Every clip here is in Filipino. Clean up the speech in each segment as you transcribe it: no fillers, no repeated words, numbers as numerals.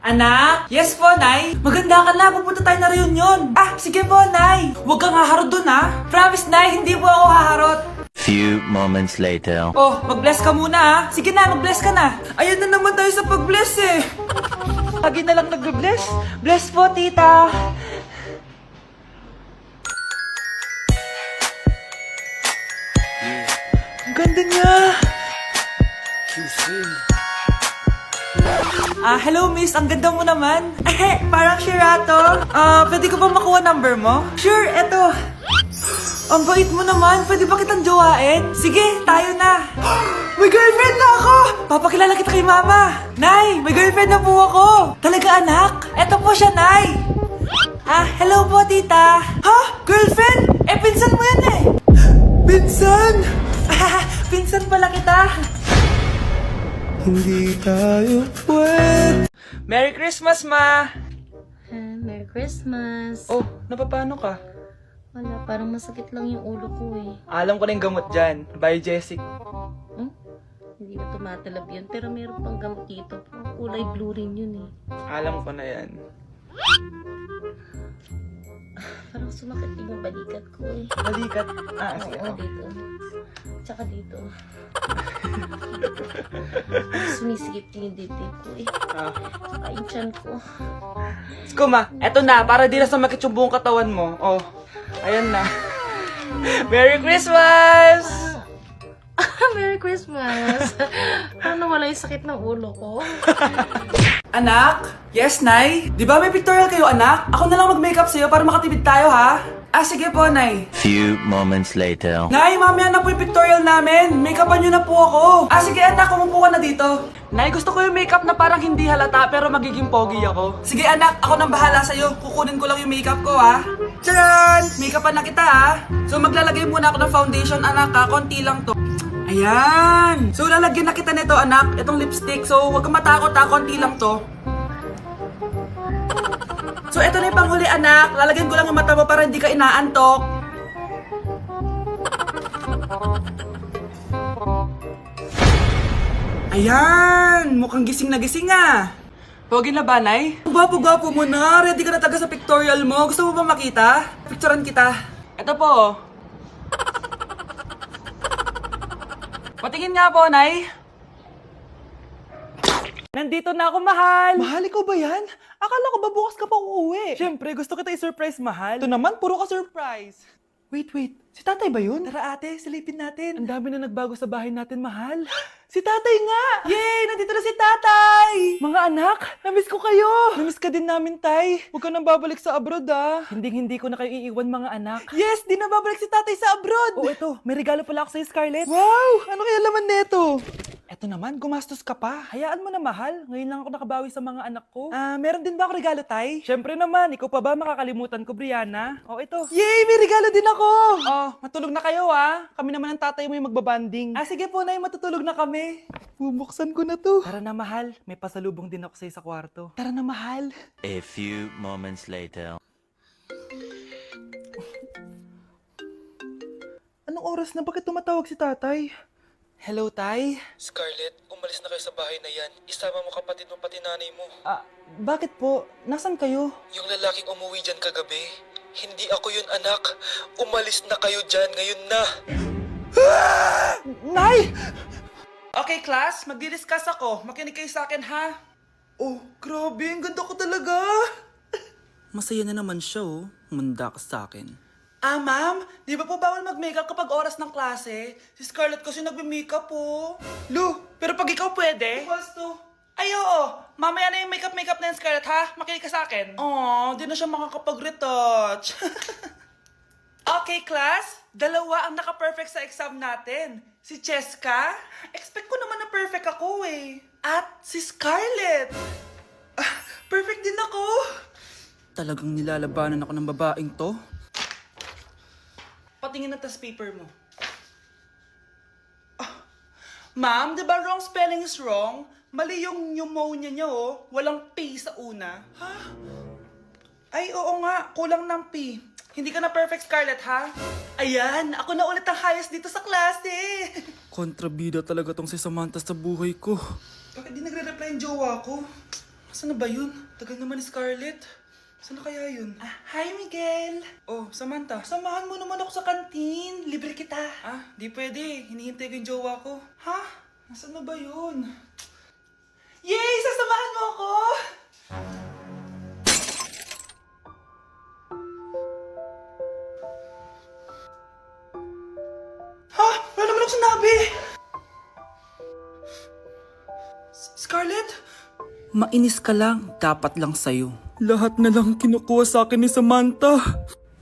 Anak? Yes po, Nay. Maganda ka na, pupunta tayo na reunion. Sige po, Nay. Huwag kang haharot dun, ha? Promise, Nay, hindi po ako haharot. Few moments later. Oh, mag-bless ka muna, ha? Sige na, mag-bless ka na. Ayan na naman tayo sa pag-bless, eh. Lagi na lang nag-bless. Bless po, tita. Ang ganda niya. Hello miss, ang ganda mo naman. Parang Shirato. Pwede ko ba makuha number mo? Sure, eto. Ang bait mo naman, pwede ba kitang jowain? Sige, tayo na. May girlfriend na ako! Papakilala kita kay mama. Nay, may girlfriend na po ako. Talaga anak? Eto po siya, Nay. Hello po tita. Ha? Girlfriend? Pinsan mo yan eh. Pinsan? Pinsan pala kita. Hindi tayo pwede. Merry Christmas, Ma! Merry Christmas. Oh, napapano ka? Wala, parang masakit lang yung ulo ko eh. Alam ko na yung gamot dyan. By Jessic. Hindi na tumatalab yun, pero meron pang gamot dito. Kulay blue rin yun eh. Alam ko na yan. Parang sumakit yung balikat ko eh. Balikat. Sige. Oo, dito. Tsaka dito. Sumisigip yung dibdib ko eh. Tsaka yung tiyan ko. Skuma, eto na. Para di na sumakit yung buong katawan mo. Oh, ayan na. Merry Christmas! Merry Christmas! Paano wala yung sakit ng ulo ko? Anak? Yes, Nay? Di ba may pictorial kayo, anak? Ako na lang mag-makeup sa'yo para makatipid tayo, ha? Sige po, Nay. Few moments later. Nay, mamaya na po yung pictorial namin. Make-upan nyo na po ako. Sige, anak, umupo ka na dito. Nay, gusto ko yung makeup na parang hindi halata pero magiging pogi ako. Sige, anak, ako nang bahala sa'yo. Kukunin ko lang yung makeup ko, ha? Charan! Make-upan na kita, ha? So, maglalagay muna ako ng foundation, anak, ha? Konti lang to. Ayan! So, lalagyan na kita nito, anak. Itong lipstick. So, huwag kang matakot, ha? Konti lang to. So, ito na yung panghuli, anak. Lalagyan ko lang yung mata mo para hindi ka inaantok. Ayan! Mukhang gising na gising, ah. Pogi na ba, Nay? Gwapo-gwapo mo na. Ready ka na talaga sa pictorial mo. Gusto mo ba makita? Picturean kita. Ito po. Patingin nga po, Nay. Nandito na ako, mahal! Mahal, ikaw ba yan? Akala ko ba bukas ka pa uuwi? Siyempre, gusto kita i-surprise, mahal. Ito naman, puro ka surprise. Wait. Si tatay ba yun? Tara ate, silipin natin. Ang dami na nagbago sa bahay natin, mahal. Si tatay nga! Yay! Nandito na si tatay! Mga anak, namiss ko kayo! Namiss ka din namin, tay. Huwag ka nang babalik sa abroad, ah. Hindi ko na kayo iiwan, mga anak. Yes! Di na babalik si tatay sa abroad! Oh, ito. May regalo pala ako sa'yo, Scarlett. Wow! Ano kaya laman neto? Eto naman, gumastos ka pa. Hayaan mo na, mahal. Ngayon lang ako nakabawi sa mga anak ko. Meron din ba ako regalo, tay? Siyempre naman, ikaw pa ba makakalimutan ko, Brianna? Oh, ito. Yay! May regalo din ako! Oh, matulog na kayo, ah. Kami naman ang tatay mo yung magbabanding. Sige po, Nay, matutulog na kami. Bubuksan ko na to. Tara na, mahal. May pasalubong din ako sa'yo sa kwarto. Tara na, mahal. A few moments later. Anong oras na? Bakit tumatawag si tatay? Hello, tay? Scarlett, umalis na kayo sa bahay na yan. Isama mo kapatid mo pati nanay mo. Bakit po? Nasaan kayo? Yung lalaking umuwi dyan kagabi, hindi ako yun anak. Umalis na kayo dyan ngayon na. Nay! Okay, class. Magdi-discuss ako. Makinig kayo sa akin, ha? Oh, grabe. Ang ganda ko talaga. Masaya na naman siya, oh. Manda ka sa akin. Ma'am, di ba po bawal mag-makeup kapag oras ng klase? Si Scarlett kasi nagme-makeup po. Lu, pero pag ikaw pwede? Gusto. Ay, oo. Mamaya na yung makeup na yan, Scarlett, ha? Makinig ka sa akin. Di na siya makakapag-retouch. Okay, class. Dalawa ang naka-perfect sa exam natin. Si Cheska. Expect ko naman na perfect ako, eh. At si Scarlett. Perfect din ako. Talagang nilalabanan ako ng babaeng to. Patingin na test paper mo. Ma'am, di ba wrong spelling is wrong? Mali yung pneumonia niya, oh. Walang P sa una. Ha? Ay, oo nga. Kulang ng P. Hindi ka na perfect, Scarlett, ha? Ayan, ako na ulit ang highest dito sa klase. Kontrabida talaga tong si Samantha sa buhay ko. Bakit di nagre-reply yung jowa ko? Saan na ba yun? Tagal naman ni Scarlett. Saan na kaya yun? Hi, Miguel. Oh, Samantha. Samahan mo naman ako sa kantin. Libre kita. Di pwede. Hinihintay ko yung jowa ko. Ha? Nasaan na ba yun? Yay! Sasamahan mo ako! Ha? Wala naman ako sinabi! Scarlett? Mainis ka lang. Dapat lang sa'yo. Lahat na lang kinukuha sa akin ni Samantha.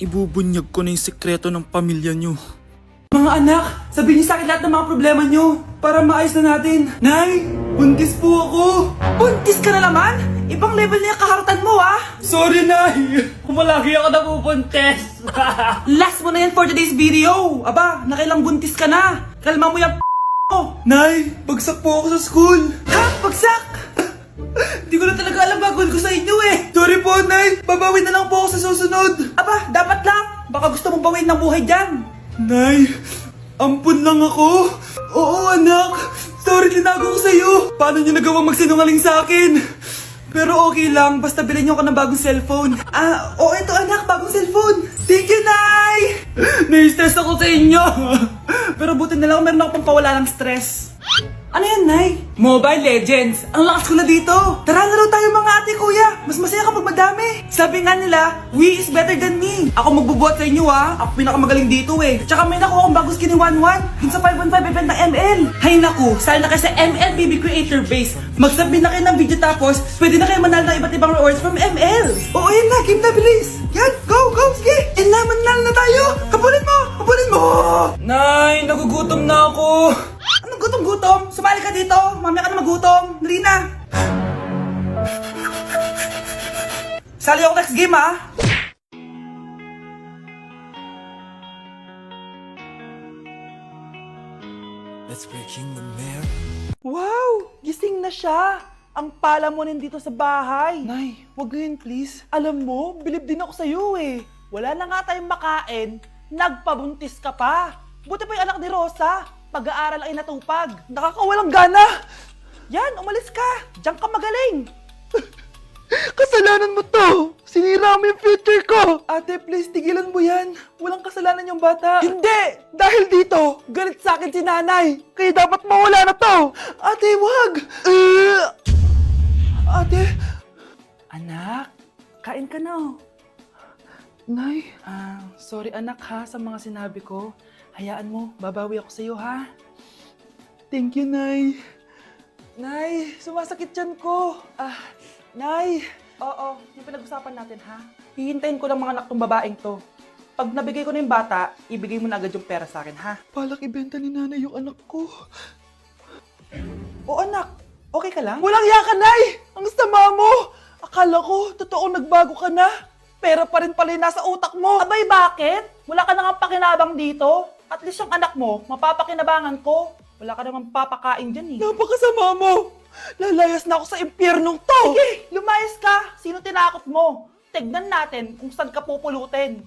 Ibubunyag ko na yung sekreto ng pamilya niyo. Mga anak, sabihin niyo sa akin lahat ng mga problema niyo para maayos na natin. Nay, buntis po ako. Buntis ka na naman? Ibang level na yung kaharatan mo, ah. Sorry, Nay. Kumalagi ako nabubuntes. Last mo na yan for today's video. Aba, nakailang buntis ka na. Kalma mo yung mo. Nay, bagsak po ako sa school. Ha? Bagsak? Hindi ko na talaga alam bagol ko sa inyo eh. Sorry po, Nay. Babawi na lang po ako sa susunod. Aba, dapat lang. Baka gusto mong bawiin ng buhay dyan. Nay, ampun lang ako. Oo, anak. Sorry, tinago ko sa'yo. Paano niyo nagawang magsinungaling sa akin? Pero okay lang, basta bilhin niyo ako ng bagong cellphone. Oo, ito anak, bagong cellphone. Thank you, Nay! Nai-stress ako sa inyo. Pero buti na lang, meron ako pampawala ng stress. Ano yan, Nay? Mobile Legends. Ang lakas ko na dito. Tara, laro tayo mga ate, kuya. Mas masaya kapag madami. Sabi nga nila, we is better than me. Ako magbubuhat sa inyo, ha. Ako pinakamagaling dito, eh. Tsaka may nakuha akong bagong skin ni 1-1. Dun sa 515 event ng ML. Hay naku, sali na kayo sa ML BB Creator Base. Mag-submit na kayo ng video tapos, pwede na kayo manalo ng iba't ibang rewards from ML. Oo, yan na. Game na, bilis. Yan, go, go, sige. And na, manalo na tayo. Habulin mo, habulin mo. Nay, nagugutom na ako. Anong gutom-gutom? Sumali ka dito. Mamaya ka na magutom. Dali na. Sali ako next game, ha? Wow! Gising na siya. Ang pala mo nandito sa bahay. Nay, wag ngayon please. Alam mo, bilib din ako sa'yo eh. Wala na nga tayong makain, nagpabuntis ka pa. Buti pa yung anak ni Rosa. Pag-aaral ay natupag. Nakakawalang gana. Yan, umalis ka. Diyan ka magaling. Kasalanan mo to. Sinira mo yung future ko. Ate, please, tigilan mo yan. Walang kasalanan yung bata. Hindi! Dahil dito, galit sa akin si nanay. Kaya dapat mawala na to. Ate, wag. Ate. Anak, kain ka na. Nay. Sorry anak ha sa mga sinabi ko. Hayaan mo, babawi ako sa'yo, ha? Thank you, Nay. Nay, sumasakit yan ko. Nay. Oo, yung pinag-usapan natin, ha? Hihintayin ko ng mga anak tong babaeng to. Pag nabigay ko na yung bata, ibigay mo na agad yung pera sa akin, ha? Palak ibenta ni nanay yung anak ko. O anak, okay ka lang? Walang iya ka, Nay! Ang sama mo! Akala ko, totoong nagbago ka na. Pera pa rin pala yung nasa utak mo. Abay, bakit? Wala ka nang pakinabang dito. At least yung anak mo, mapapakinabangan ko. Wala ka namang papakain dyan eh. Napakasama mo! Lalayas na ako sa impyernong to! Sige, lumayas ka! Sino tinakot mo? Tignan natin kung saan ka pupulutin.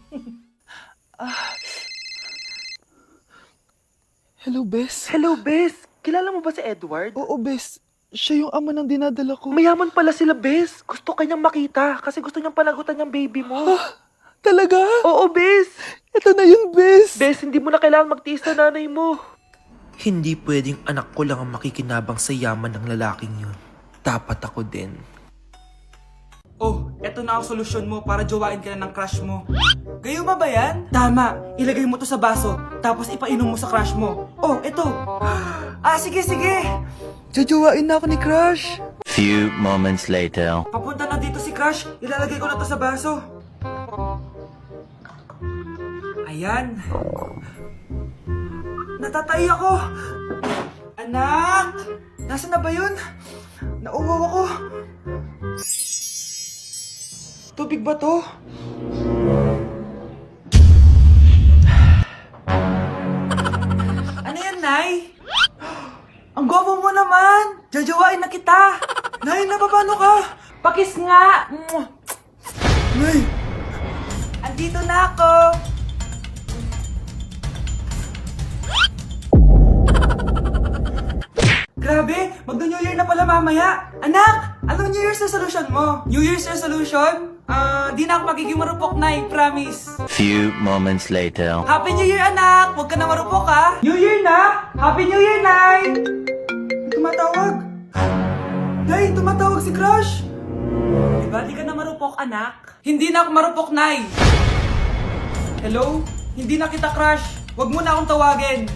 Hello, Bes. Hello, Bes. Kilala mo ba si Edward? Oo, Bes. Siya yung ama ng dinadala ko. Mayaman pala sila, Bes. Gusto kanyang makita kasi gusto niyang panagutan yung baby mo. Talaga? Oo, Bes. Ito na yun, Bes. Bes, hindi mo na kailangan magtiis na nanay mo. Hindi pwedeng anak ko lang ang makikinabang sa yaman ng lalaking yun. Dapat ako din. Oh, eto na ang solusyon mo para jowain ka na ng crush mo. Gayuma ba yan? Tama. Ilagay mo to sa baso, tapos ipainom mo sa crush mo. Oh, eto. Sige, sige. Jojowain na ako ni crush. Few moments later. Papunta na dito si crush. Ilalagay ko na to sa baso. Ayan. Natatay ako. Anak! Nasaan na ba yun? Nauwaw ako. Tubig ba to? Ano yan, Nay? Ang gwapo mo naman! Jajawain na kita! Nay, napapano ka? Pakis nga! Nay! Andito na ako! Grabe, magno-New Year na pala mamaya. Anak, anong New Year's resolution mo? New Year's resolution? Di na ako magiging marupok, Nay, promise. Few moments later. Happy New Year, anak! Huwag ka na marupok, ha? New Year na! Happy New Year, Nay! Tumatawag. Nay, tumatawag si Crush. Diba, di ka na marupok, anak? Hindi na ako marupok, Nay. Hello? Hindi na kita crush. Huwag mo na akong tawagin.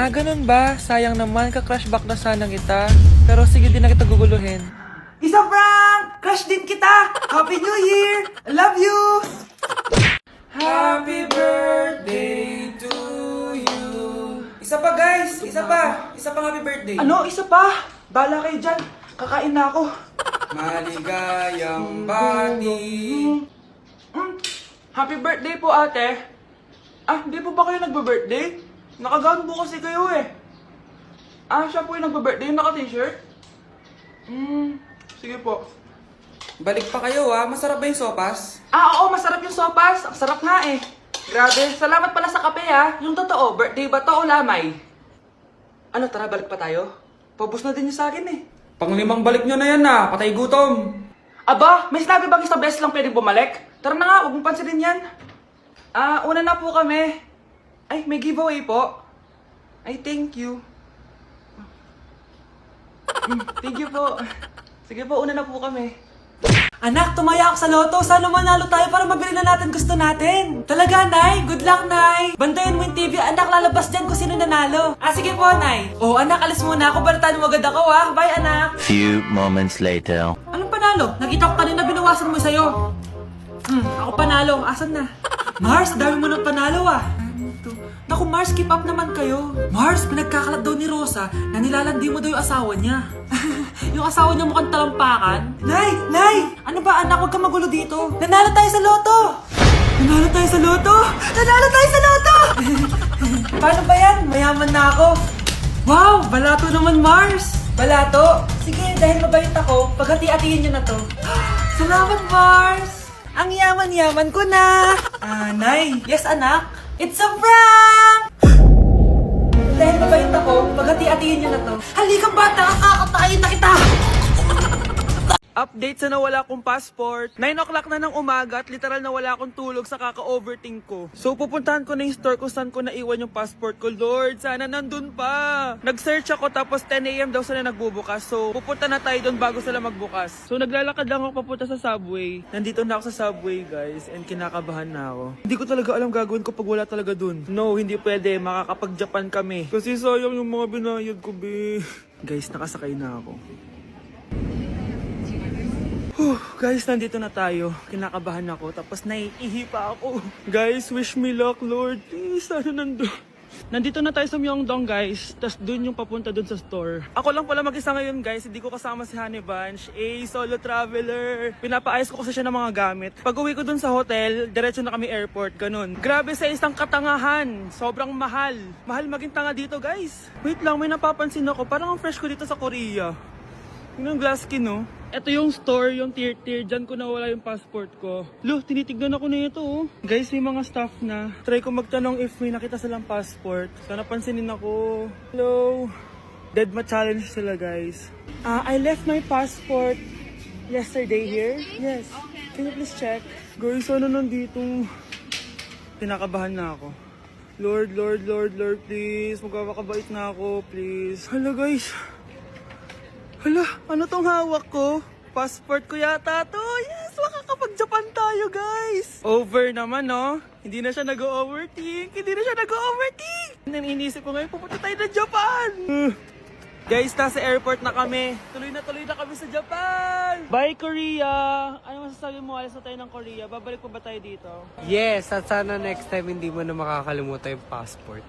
Ganun ba? Sayang naman, ka-crush back na sana kita. Pero sige, di na kita guguluhin. Isa prank! Crush din kita! Happy New Year! I love you! Happy birthday to you. Isa pa, guys! Isa pa! Isa pang happy birthday. Ano? Isa pa? Bala kayo dyan. Kakain na ako. Maligayang bati. Happy birthday po, ate. Hindi po ba kayo nagbe-birthday? Nakagown po kasi kayo eh. Siya po yung nagbe-birthday, naka-t-shirt? Sige po. Balik pa kayo masarap ba yung sopas? Oo, masarap yung sopas. Ang sarap nga eh. Grabe, salamat pala sa kape Yung totoo, birthday ba to o lamay? Ano, tara, balik pa tayo? Paubos na din yung sa akin eh. Panglimang balik nyo na yan patay gutom. Aba, may sinabi bang isang beses lang pwedeng bumalik? Tara na nga, huwag mong pansinin yan. Una na po kami. Ay, may giveaway po. Ay, thank you. Thank you po. Sige po, una na po kami. Anak, tumaya ako sa loto. Sana manalo tayo para mabili na natin gusto natin. Talaga, Nay? Good luck, Nay. Bantayan mo yung TV. Anak, lalabas dyan kung sino nanalo. Sige po, Nay. Anak, alis muna ako. Balitaan mo agad ako, Bye, anak. Few moments later. Anong panalo? Nakita ko kanina binawasan mo sa'yo. Ako panalo. Asan na? Mars, dami mo ng panalo Naku Mars, keep up naman kayo. Mars, pinagkakalat daw ni Rosa na nilalandi mo daw yung asawa niya. Yung asawa niya mukhang talampakan. Nay! Nay! Ano ba anak? Huwag ka magulo dito. Nanalo tayo sa loto! Nanalo tayo sa loto! Nanalo tayo sa loto! Paano ba yan? Mayaman na ako. Wow! Balato naman Mars! Balato? Sige, dahil mabait ako, paghati-hatiin niyo na to. Salamat Mars! Ang yaman-yaman ko na! Nay! Yes anak? It's a prank! Dahil mabait ako, paghati-hatiin niyo na to. Halika bata, kakatayin na kita! Update sa nawala kong passport. 9 o'clock na ng umaga at literal na wala akong tulog sa kaka-overthink ko. So pupuntahan ko na yung store kung saan ko naiwan yung passport ko. Lord, sana nandun pa. Nag-search ako tapos 10 a.m. daw sila nagbubukas. So pupunta na tayo doon bago sila magbukas. So naglalakad lang ako papunta sa subway. Nandito na ako sa subway guys and kinakabahan na ako. Hindi ko talaga alam gagawin ko pag wala talaga doon. No, hindi pwede. Makakapag-Japan kami. Kasi sayang yung mga binayad ko, be. Guys, nakasakay na ako. Guys, nandito na tayo. Kinakabahan ako. Tapos naiihi pa ako. Guys, wish me luck, Lord. Please, sana nandun. Nandito na tayo sa Myeongdong, guys. Tapos dun yung papunta dun sa store. Ako lang pala mag-isa ngayon, guys. Hindi ko kasama si Honey Bunch. Solo traveler. Pinapaayos ko kasi siya ng mga gamit. Pag uwi ko dun sa hotel, diretso na kami airport. Ganun. Grabe sa isang katangahan. Sobrang mahal. Mahal maging tanga dito, guys. Wait lang, may napapansin ako. Parang ang fresh ko dito sa Korea. Yung glass skin, no? Ito yung store, yung tier. Diyan ko nawala yung passport ko. Lo, tinitignan ako na ito, Guys, may mga staff na. Try ko magtanong if may nakita silang passport. Sana pansinin ako. Hello? Deadma challenge sila, guys. I left my passport yesterday here. Yes. Can you please check? Guys, sana nandito? Pinakabahan na ako. Lord, please. Magkakabait na ako, please. Hala, guys. Hala, ano tong hawak ko? Passport ko yata to. Yes, makakapag-Japan tayo, guys. Over naman, no? Hindi na siya nag-overthink. Iniisip ko ngayon, pupunta tayo ng Japan. Guys, nasa airport na kami. Tuloy na kami sa Japan. Bye, Korea. Ano masasabi mo? Alis na tayo ng Korea. Babalik pa ba tayo dito? Yes, at sana next time hindi mo na makakalimutan yung passport.